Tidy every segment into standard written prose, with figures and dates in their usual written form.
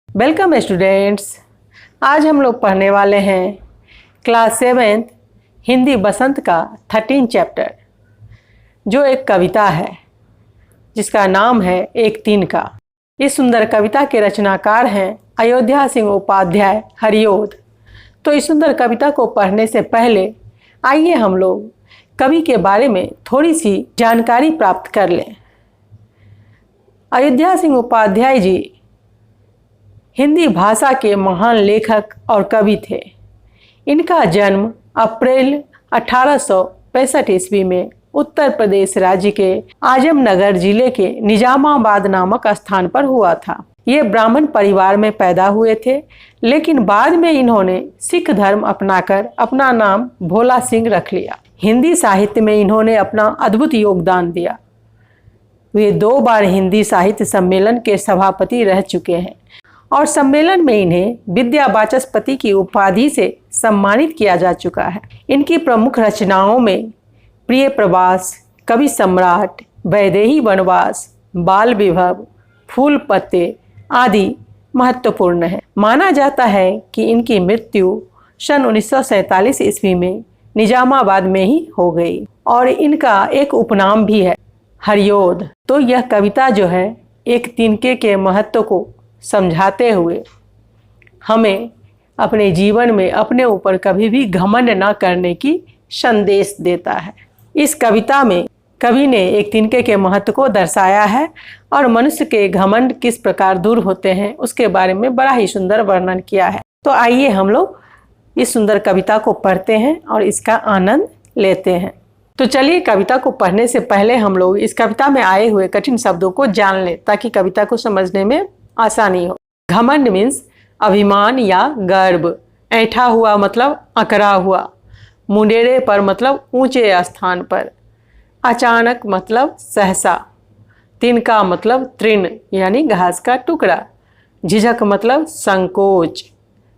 Welcome students. आज हम लोग पढ़ने वाले हैं क्लास 7 हिंदी बसंत का 13 चैप्टर, जो एक कविता है जिसका नाम है एक तीन का। इस सुंदर कविता के रचनाकार हैं अयोध्या सिंह उपाध्याय हरिओद। तो इस सुंदर कविता को पढ़ने से पहले आइए हम लोग कवि के बारे में थोड़ी सी जानकारी प्राप्त कर लें। अयोध्या सिंह उपाध्याय जी हिंदी भाषा के महान लेखक और कवि थे। इनका जन्म अप्रैल 1865 ईस्वी में उत्तर प्रदेश राज्य के आजमनगर जिले के निजामाबाद नामक स्थान पर हुआ था। ये ब्राह्मण परिवार में पैदा हुए थे, लेकिन बाद में इन्होंने सिख धर्म अपनाकर अपना नाम भोला सिंह रख लिया। हिंदी साहित्य में इन्होंने अपना अद्भुत योगदान दिया। वे 2 बार हिंदी साहित्य सम्मेलन के सभापति रह चुके हैं और सम्मेलन में इन्हें विद्या वाचस्पति की उपाधि से सम्मानित किया जा चुका है। इनकी प्रमुख रचनाओं में प्रिय प्रवास, कवि सम्राट, वैदेही वनवास, बाल विभव, फूल पत्ते आदि महत्वपूर्ण है। माना जाता है कि इनकी मृत्यु सन 1947 ईस्वी में निजामाबाद में ही हो गई और इनका एक उपनाम भी है, हरिओद। तो यह कविता जो है एक तिनके के महत्व को समझाते हुए हमें अपने जीवन में अपने ऊपर कभी भी घमंड न करने की संदेश देता है। इस कविता में कवि ने एक तिनके के महत्व को दर्शाया है और मनुष्य के घमंड किस प्रकार दूर होते हैं उसके बारे में बड़ा ही सुंदर वर्णन किया है। तो आइए हम लोग इस सुंदर कविता को पढ़ते हैं और इसका आनंद लेते हैं। तो चलिए, कविता को पढ़ने से पहले हम लोग इस कविता में आए हुए कठिन शब्दों को जान लें ताकि कविता को समझने में आसानी हो। घमंड मीन्स अभिमान या गर्व। ऐठा हुआ मतलब अकड़ा हुआ। मुंडेरे पर मतलब ऊंचे स्थान पर। अचानक मतलब सहसा। तिनका मतलब तृण यानी घास का टुकड़ा। झिझक मतलब संकोच।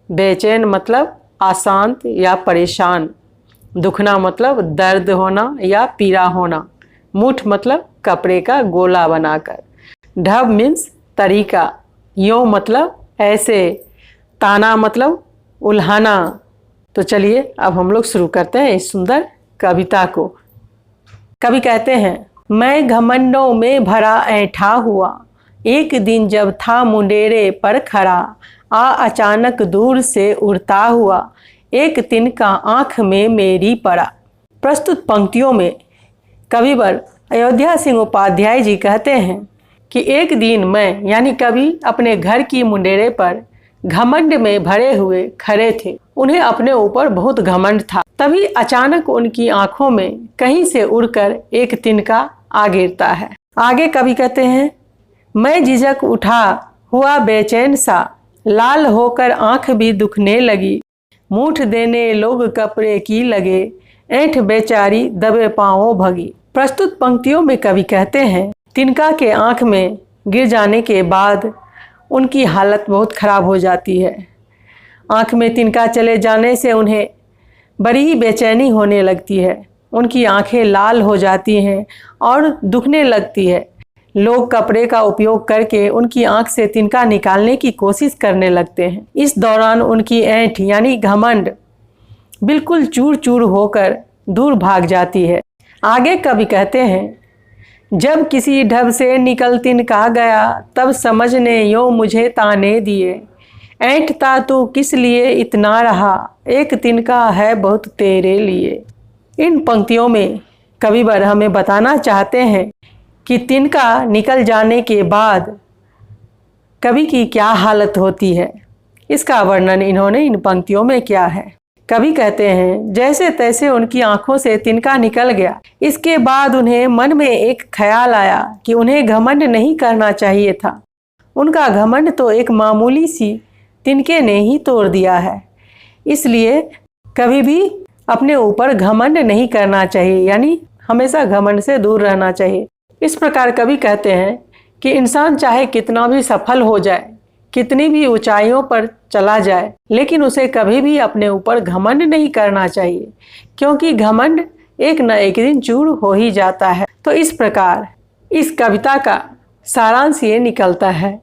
बेचैन मतलब अशांत या परेशान। दुखना मतलब दर्द होना या पीड़ा होना। मुठ मतलब कपड़े का गोला बनाकर। ढब मीन्स तरीका। यों मतलब ऐसे। ताना मतलब उल्हाना। तो चलिए अब हम लोग शुरू करते हैं इस सुंदर कविता को। कवि कहते हैं, मैं घमंडों में भरा ऐंठा हुआ, एक दिन जब था मुंडेरे पर खड़ा, आ अचानक दूर से उड़ता हुआ, एक तिनका आँख में मेरी पड़ा। प्रस्तुत पंक्तियों में कविवर अयोध्या सिंह उपाध्याय जी कहते हैं कि एक दिन मैं यानी कवि अपने घर की मुंडेरे पर घमंड में भरे हुए खड़े थे। उन्हें अपने ऊपर बहुत घमंड था। तभी अचानक उनकी आंखों में कहीं से उड़कर एक तिनका आ गिरता है। आगे कवि कहते हैं, मैं झिझक उठा हुआ बेचैन सा, लाल होकर आंख भी दुखने लगी, मूठ देने लोग कपड़े की लगे, ऐंठ बेचारी दबे पांवों भगी। प्रस्तुत पंक्तियों में कवि कहते हैं, तिनका के आंख में गिर जाने के बाद उनकी हालत बहुत खराब हो जाती है। आंख में तिनका चले जाने से उन्हें बड़ी ही बेचैनी होने लगती है। उनकी आंखें लाल हो जाती हैं और दुखने लगती है। लोग कपड़े का उपयोग करके उनकी आंख से तिनका निकालने की कोशिश करने लगते हैं। इस दौरान उनकी ऐंठ यानी घमंड बिल्कुल चूर चूर होकर दूर भाग जाती है। आगे कवि कहते हैं, जब किसी ढब से निकल तिनका गया, तब समझने यूं मुझे ताने दिए, ऐंठता तू किस लिए इतना रहा, एक तिनका है बहुत तेरे लिए। इन पंक्तियों में कविवर हमें बताना चाहते हैं कि तिनका निकल जाने के बाद कवि की क्या हालत होती है। इसका वर्णन इन्होंने इन पंक्तियों में किया है। कवि कहते हैं, जैसे तैसे उनकी आंखों से तिनका निकल गया। इसके बाद उन्हें मन में एक ख्याल आया कि उन्हें घमंड नहीं करना चाहिए था। उनका घमंड तो एक मामूली सी तिनके ने ही तोड़ दिया है। इसलिए कभी भी अपने ऊपर घमंड नहीं करना चाहिए, यानी हमेशा घमंड से दूर रहना चाहिए। इस प्रकार कवि कहते हैं कि इंसान चाहे कितना भी सफल हो जाए, कितनी भी ऊंचाइयों पर चला जाए, लेकिन उसे कभी भी अपने ऊपर घमंड नहीं करना चाहिए, क्योंकि घमंड एक न एक दिन चूर हो ही जाता है। तो इस प्रकार इस कविता का सारांश ये निकलता है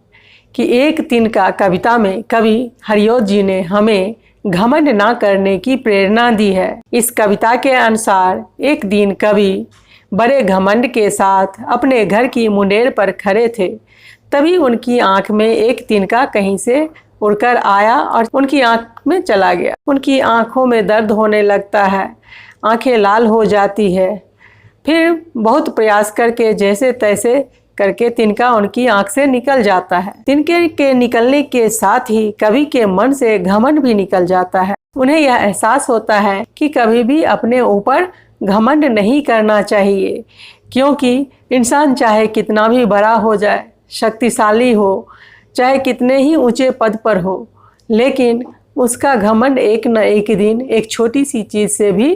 कि एक तिनका कविता में कवि हरिओत जी ने हमें घमंड ना करने की प्रेरणा दी है। इस कविता के अनुसार एक दिन कवि बड़े घमंड के साथ अपने घर की मुंडेर पर खड़े थे। तभी उनकी आंख में एक तिनका कहीं से उड़कर आया और उनकी आंख में चला गया। उनकी आंखों में दर्द होने लगता है, आंखें लाल हो जाती है। फिर बहुत प्रयास करके जैसे तैसे करके तिनका उनकी आंख से निकल जाता है। तिनके के निकलने के साथ ही कवि के मन से घमंड भी निकल जाता है। उन्हें यह एहसास होता है कि कभी भी अपने ऊपर घमंड नहीं करना चाहिए, क्योंकि इंसान चाहे कितना भी बड़ा हो जाए, शक्तिशाली हो, चाहे कितने ही ऊंचे पद पर हो, लेकिन उसका घमंड एक न एक दिन एक छोटी सी चीज़ से भी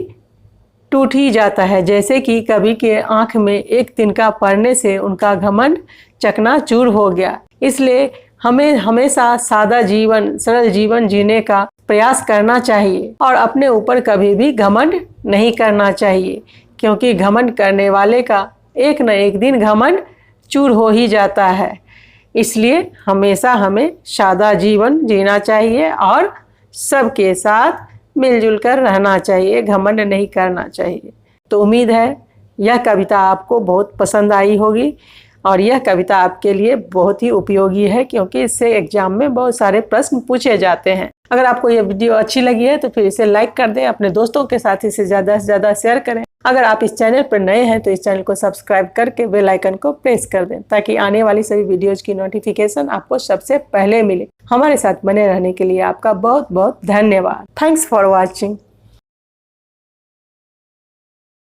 टूट ही जाता है। जैसे कि कवि के आंख में एक तिनका पड़ने से उनका घमंड चकनाचूर हो गया। इसलिए हमें हमेशा सादा जीवन, सरल जीवन जीने का प्रयास करना चाहिए और अपने ऊपर कभी भी घमंड नहीं करना चाहिए, क्योंकि घमंड करने वाले का एक न एक दिन घमंड चूर हो ही जाता है। इसलिए हमेशा हमें सादा जीवन जीना चाहिए और सबके साथ मिलजुल कर रहना चाहिए, घमंड नहीं करना चाहिए। तो उम्मीद है यह कविता आपको बहुत पसंद आई होगी और यह कविता आपके लिए बहुत ही उपयोगी है, क्योंकि इससे एग्जाम में बहुत सारे प्रश्न पूछे जाते हैं। अगर आपको यह वीडियो अच्छी लगी है तो फिर इसे लाइक कर दें, अपने दोस्तों के साथ इसे ज़्यादा से ज़्यादा शेयर करें। अगर आप इस चैनल पर नए हैं तो इस चैनल को सब्सक्राइब करके बेल आइकन को प्रेस कर दें, ताकि आने वाली सभी वीडियोज की नोटिफिकेशन आपको सबसे पहले मिले। हमारे साथ बने रहने के लिए आपका बहुत बहुत धन्यवाद। Thanks for watching.